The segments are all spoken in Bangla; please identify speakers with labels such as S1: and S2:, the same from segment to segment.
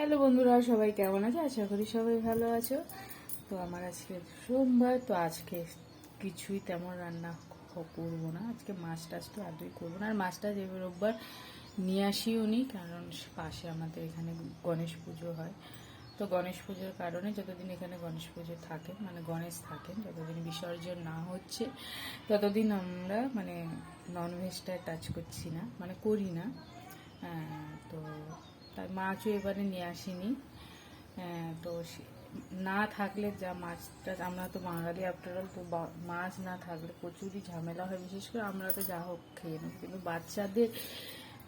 S1: হ্যালো বন্ধুরা, সবাই কেমন আছে? আশা করি সবাই ভালো আছো। তো আমার আজকে সোমবার, তো আজকে কিছুই তেমন রান্না করবো না। আজকে মাছ টাছ তো আদৌ করবো না। আর মাছটা যে রোববার নিয়ে আসিও নি, কারণ পাশে আমাদের এখানে গণেশ পুজো হয়। তো গণেশ পুজোর কারণে যতদিন এখানে গণেশ পুজো থাকে, মানে গণেশ থাকেন, যতদিন বিসর্জন না হচ্ছে ততদিন আমরা মানে ননভেজটা টাচ করছি না, মানে করি না। তো তাই মাছও এবারে নিয়ে আসিনি। তো না থাকলে যা মাছটা, আমরা তো বাঙালি আফটার অল, তো মাছ না থাকলে প্রচুরই ঝামেলা হয়। বিশেষ করে আমরা তো যা হোক খেয়ে নেব, কিন্তু বাচ্চাদের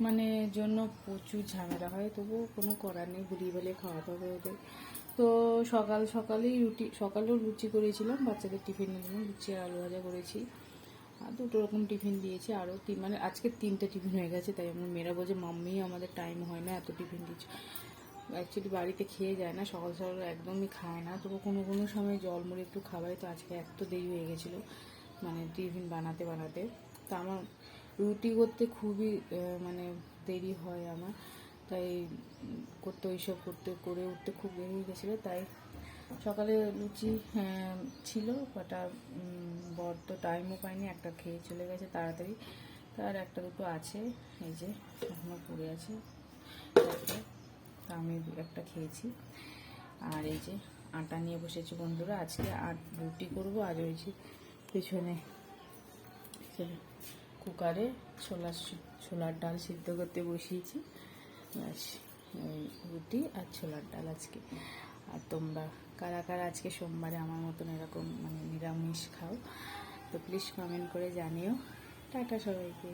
S1: মানে জন্য প্রচুর ঝামেলা হয়। তবুও কোনো করার নেই, বুলিয়ে বেলে খাওয়াতে হবে ওদের। তো সকালেও লুচি করেছিলাম বাচ্চাদের টিফিনের জন্য, লুচি আর আলু ভাজা করেছি। আর দুটো রকম টিফিন দিয়েছি, আরও মানে আজকে 3টে টিফিন হয়ে গেছে। তাই আমার মেয়েরা বলছে, মাম্মি আমাদের টাইম হয় না, এত টিফিন দিচ্ছ। অ্যাকচুয়ালি বাড়িতে খেয়ে যায় না, সকাল সকাল একদমই খায় না। তবু কোনো কোনো সময় জল মুড়ি একটু খাওয়াই। তো আজকে এত দেরি হয়ে গেছিলো মানে টিফিন বানাতে বানাতে। তো আমার রুটি করতে খুবই মানে দেরি হয় আমার, তাই ওইসব করে উঠতে খুব দেরি হয়ে গেছিলো। তাই সকালে লুচি ছিল কটা, বর তো টাইমও পায়নি, একটা খেয়ে চলে গেছে তাড়াতাড়ি। তার একটা দুটো আছে, এই যে এখনও পড়ে আছে একটা, তা আমি একটা খেয়েছি। আর এই যে আটা নিয়ে বসেছি বন্ধুরা, আজকে রুটি করবো। আর ওই যে পেছনে কুকারে ছোলার ডাল সিদ্ধ করতে বসিয়েছি। ব্যাস, ওই রুটি আর ছোলার ডাল আজকে। আর তোমরা কারা কারা আজকে সোমবারে আমার মতন এরকম মানে নিরামিষ খাও, তো প্লিজ কমেন্ট করে জানিও। টাটা সবাইকে।